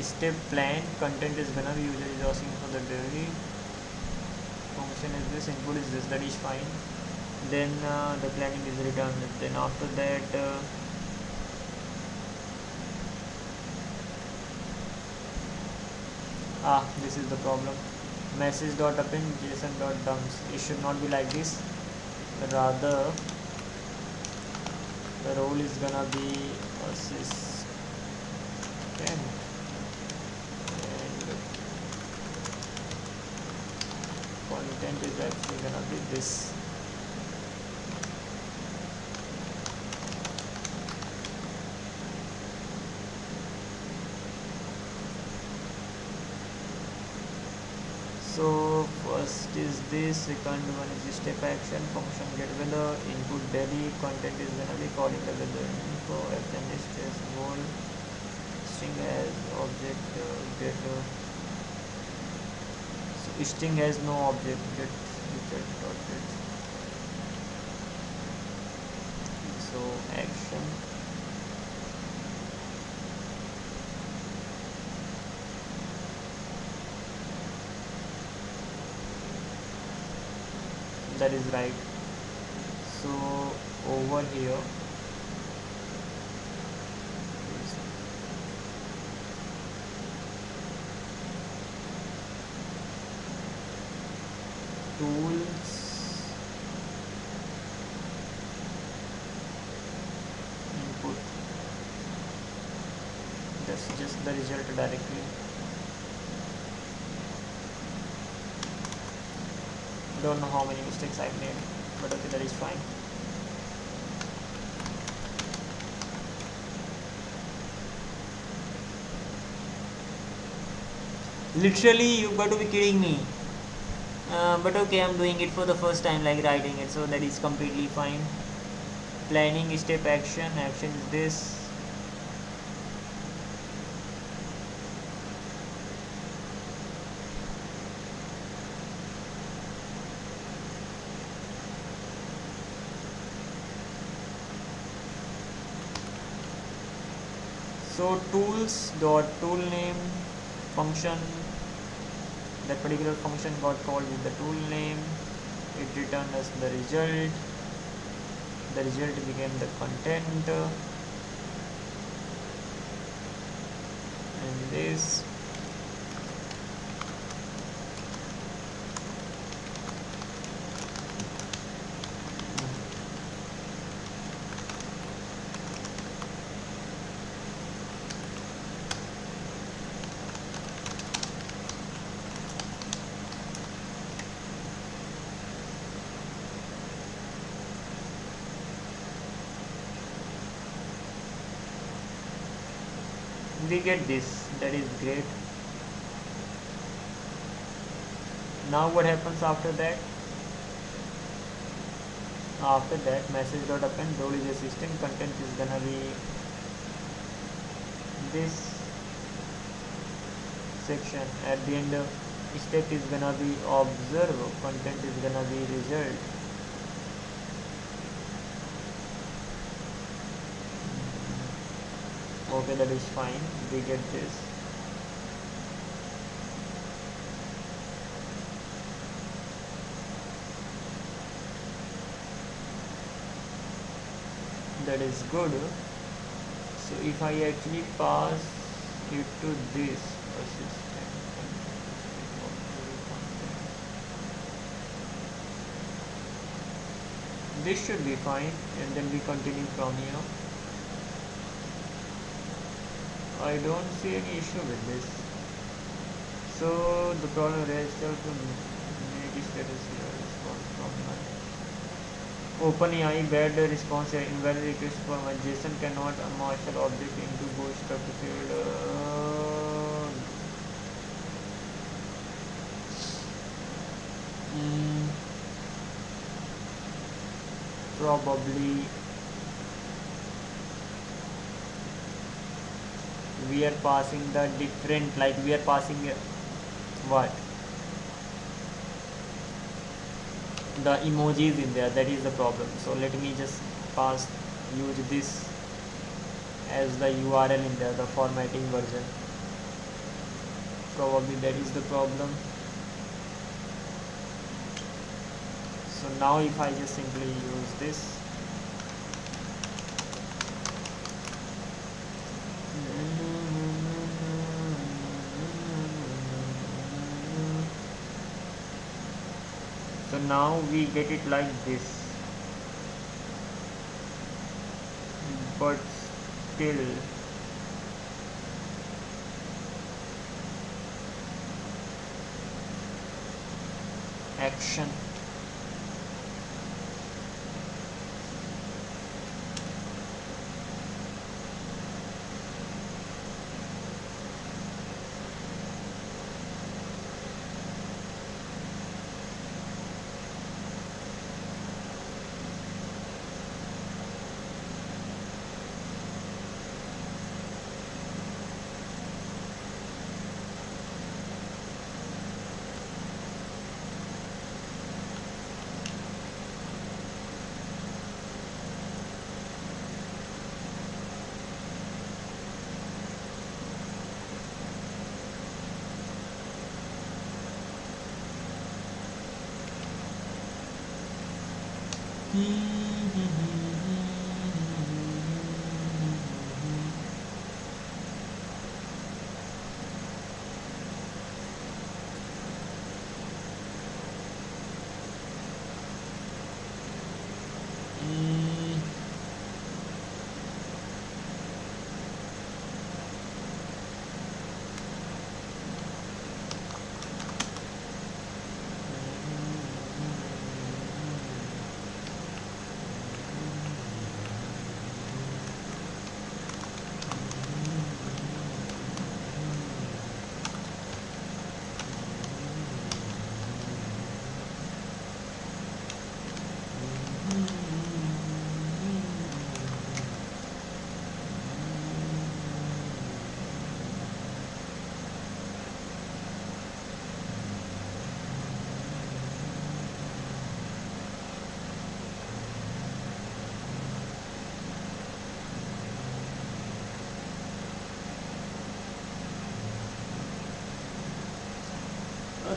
step plan content is gonna be user is asking for the delivery function is this, input is this, that is fine. Then the planning is returned. Then after that this is the problem. Message dot append json dot dumps. It should not be like this, rather the role is gonna be assistant, and content is actually gonna be this. So first is this, second one is step action function get weather, input Delhi, content is gonna be calling the weather info, append stress goal, string as object get so string has no object, get dot get. So action that is right. So over here tools, input, that's just the result directly. Don't know how many mistakes I've made, but okay, that is fine. Literally, you got to be kidding me. But okay, I'm doing it for the first time, like writing it, so that is completely fine. Planning step action. Action is this. So tools dot tool name function, that particular function got called with the tool name. It returned us the result. The result became the content, and this. We get this. That is great. Now what happens after that? After that, message dot append role is assistant. Content is gonna be this section. At the end, step is gonna be observe. Content is gonna be result. Okay, that is fine. We get this. That is good. So if I actually pass it to this assistant, this should be fine, and then we continue from here. I don't see any issue with this. So the problem raised to make status here response from my OpenAI bad response here. Invalid request for my JSON cannot marshal object into bootstrap field. Probably we are passing the different, like we are passing what, the emojis in there. That is the problem. So let me just use this as the URL in there, the formatting version. Probably that is the problem. So now if I just simply use this, so now we get it like this, but still action.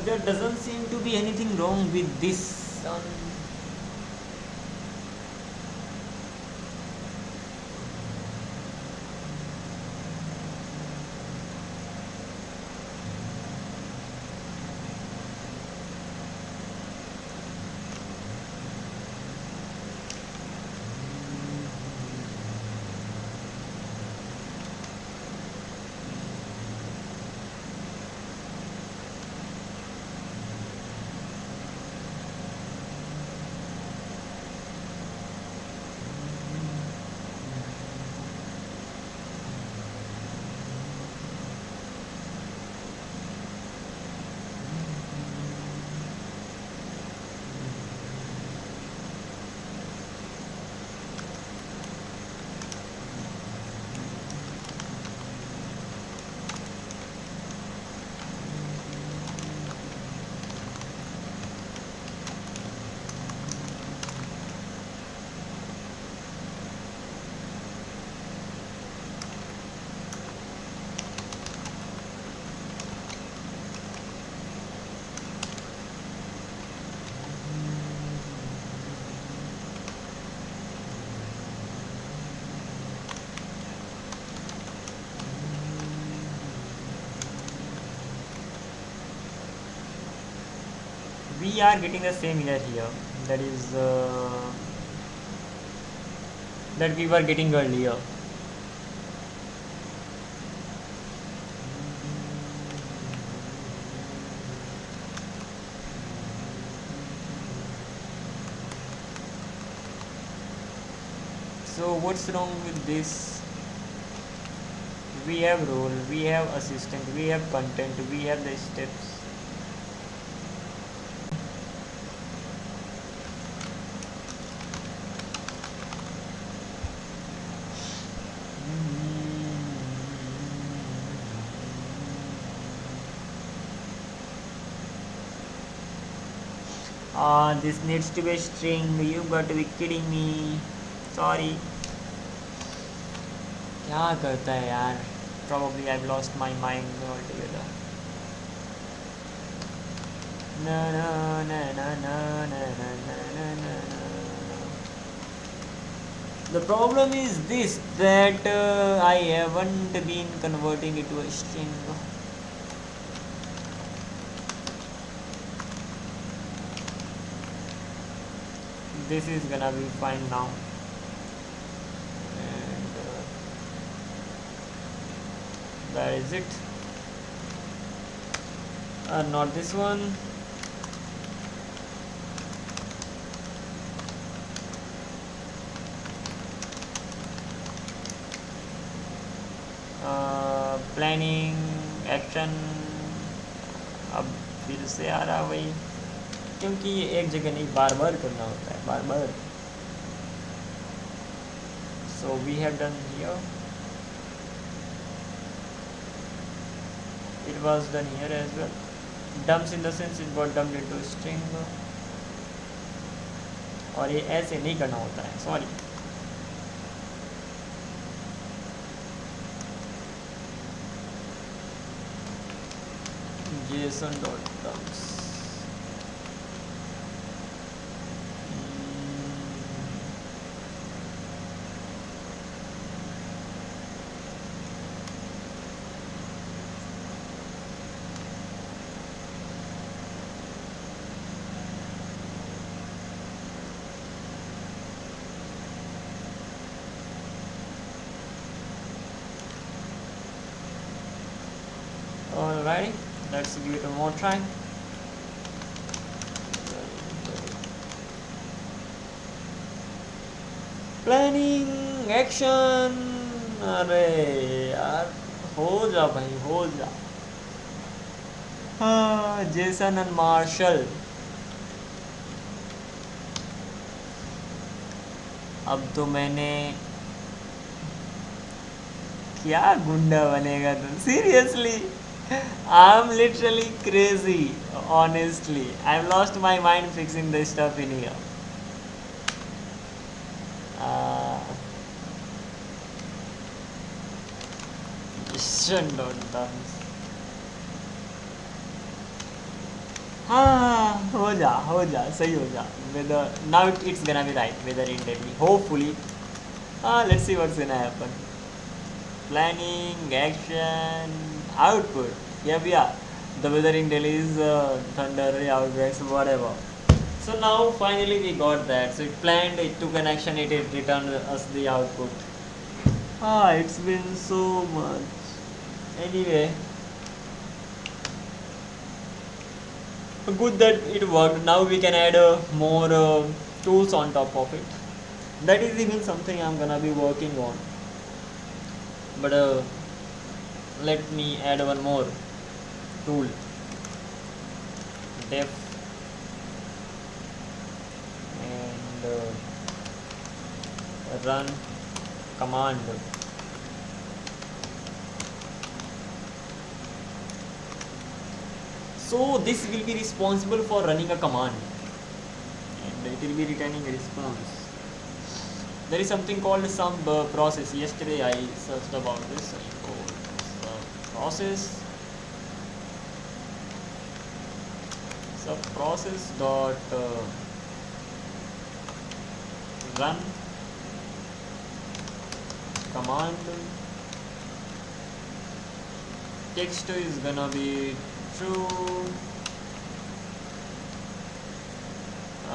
there doesn't seem to be anything wrong with this. We are getting the same error here, that is that we were getting earlier. So what's wrong with this? We have role, we have assistant, we have content, we have the steps. This needs to be a string. You got to be kidding me. Sorry. क्या करता है यार? Probably I've lost my mind altogether. Na na na na na na na na na na. The problem is this, that I haven't been converting it to a string. This is gonna be fine now. And that is it. Not this one. Planning action अब फिर से आ रहा वही, क्योंकि ये एक जगह नहीं बार बार करना होता है, बार बार. So we have done here. It was done here as well. Dumps in the sense it got dumped into string. और ये ऐसे नहीं करना होता है, sorry. JSON.dumps. Alright, let's give it a more try. Planning action. अरे यार हो जा भाई, हो जा. हाँ, जेसन एंड मार्शल. अब तो मैंने क्या गुंडा बनेगा तुम, seriously. I'm literally crazy, honestly. I've lost my mind fixing this stuff in here. Shouldn't have done. हाँ हो जा सही हो जा whether now it's gonna be right whether in Delhi hopefully let's see what's gonna happen. Planning, action, output. Yep, yeah. The weather in Delhi is thundery outbreaks, whatever. So now finally we got that. So it planned, it took an action, it returned us the output. It's been so much. Anyway, good that it worked. Now we can add more tools on top of it. That is even something I'm gonna be working on. But let me add one more tool, def, and run command. So this will be responsible for running a command and it will be returning a response. There is something called some process. Yesterday I searched about this. Process process dot run command. Text is gonna be true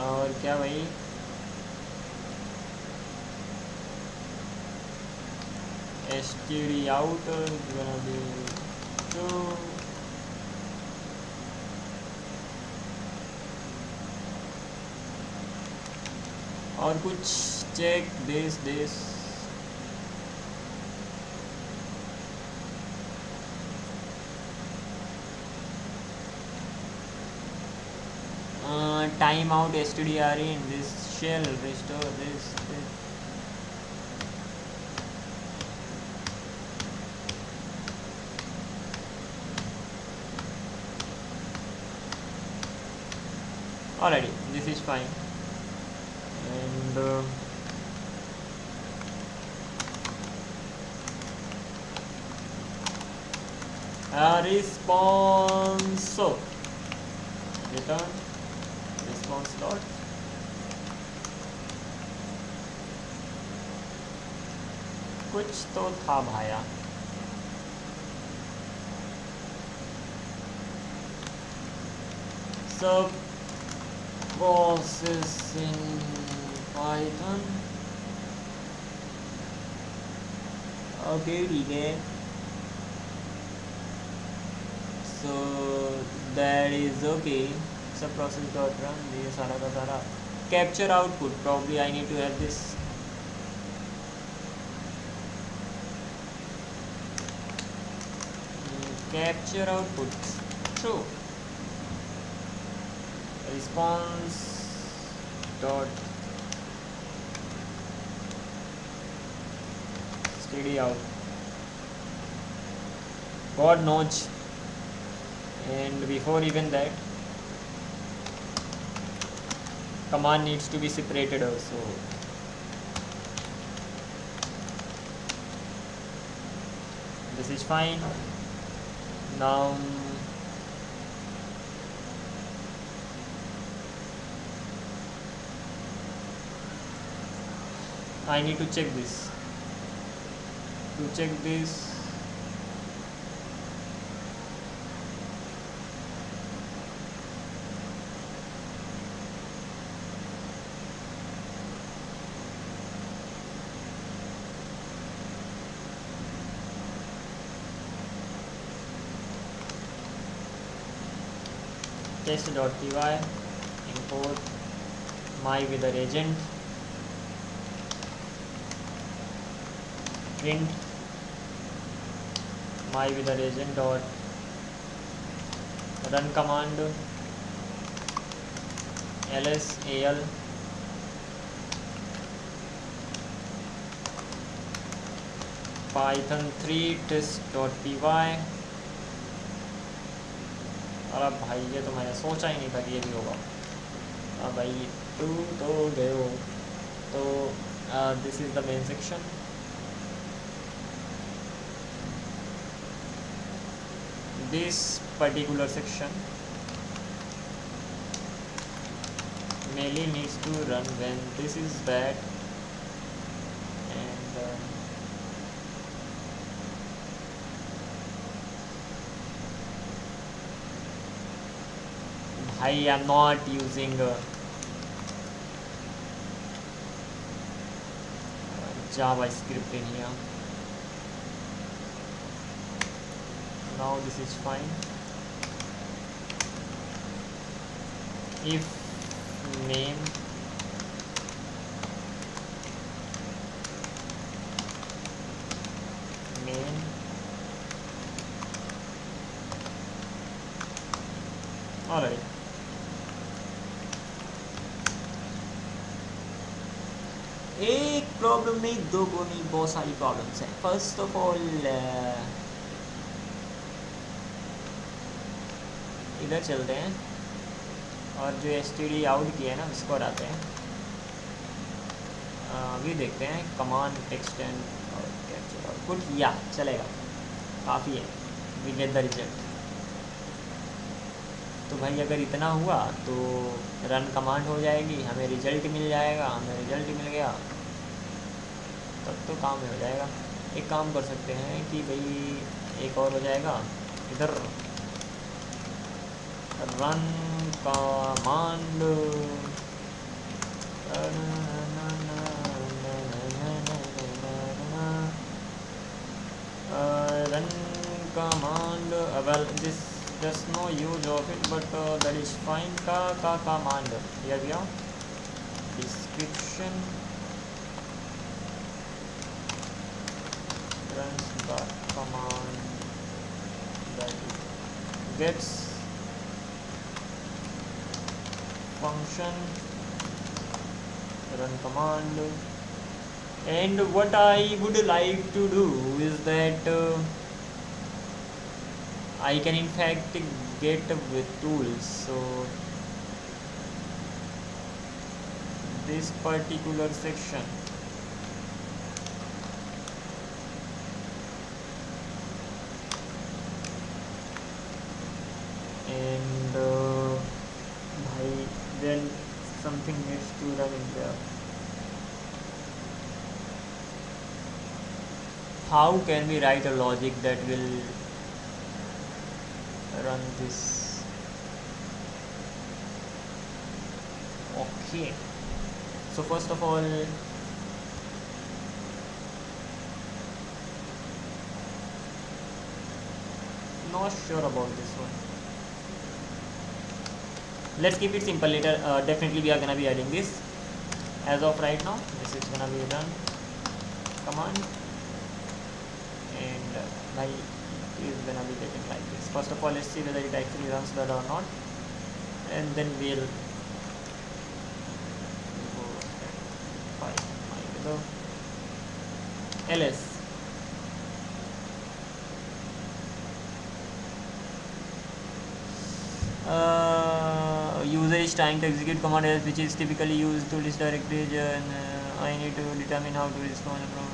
और क्या भाई std out is gonna be true और कुछ check this timeout stdr in this shell restore this. Alrighty, this is fine. And response, so return response dot कुछ तो था भाया. So process in Python. Okay, ठीक है. So that is okay. Sub process dot run. ये सारा का सारा. Capture output. Probably I need to have this. Capture output. True. Response dot std out. God knows. And before even that, command needs to be separated also. This is fine. Now I need to check this. To check this, test.py import my weather agent, print my weather agent dot run command ls al python3 test.py. अरे भाई ये तो मैंने सोचा ही नहीं था कि ये भी होगा. भाई टू तो गए हो. तो this is the main section. this particular section melee needs to run when this is bad, and I am not using JavaScript in here. Now this is fine. If name main alright. एक problem नहीं, दो को नहीं, बहुत सारी problems हैं. First of all इधर चलते हैं और जो std आउट किया है ना उसको हटाते हैं. अभी देखते हैं command text and capture output. या चलेगा, काफ़ी है. We get the result. तो भाई अगर इतना हुआ तो रन कमांड हो जाएगी, हमें रिजल्ट मिल जाएगा. हमें रिजल्ट मिल गया तब तो काम हो जाएगा. एक काम कर सकते हैं कि भाई एक और हो जाएगा. इधर run command run command. Well, this there's no use of it, but that is fine. Command. Here we are. Description. Runs the command that gets function. Run command. And what I would like to do is that I can in fact get with tools. So this particular section and then something needs to run in there. How can we write a logic that will run this? Okay, so first of all not sure about this one. Let's keep it simple. Later definitely we are gonna be adding this. As of right now this is gonna be run command, and my is gonna be getting like this. First of all, let's see whether it actually runs that or not, and then we'll go find my ls. User is trying to execute command ls, which is typically used to list directories, and I need to determine how to respond from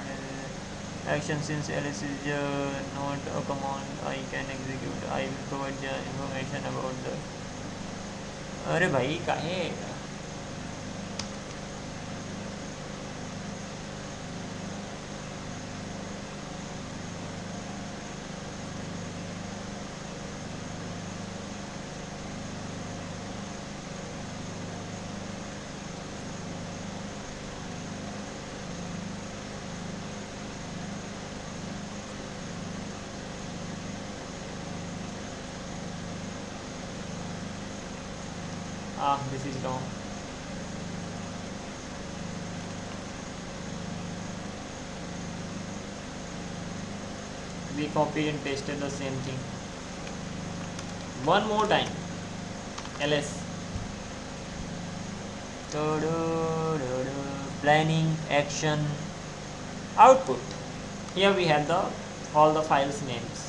action. Since ls is not a command I can execute, I will provide the information about the. अरे भाई काहे this is wrong. We copied and pasted the same thing. One more time. ls planning action output. Here we have the all the files names.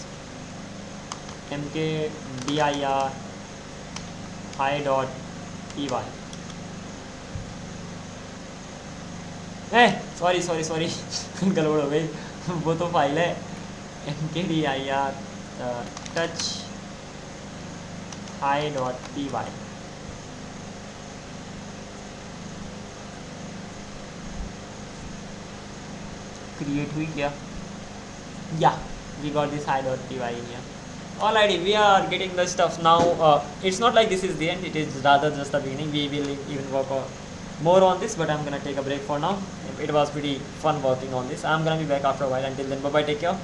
mkdir hi.py. Sorry गड़बड़ हो गई. वो तो file है mkdir touch hi.py. Create हुई क्या? Yeah, we got this hi.py in here. Alrighty, we are getting the stuff now. It's not like this is the end, it is rather just the beginning. We will even work more on this, but I'm gonna take a break for now. It was pretty fun working on this. I'm gonna be back after a while. Until then, bye bye, take care.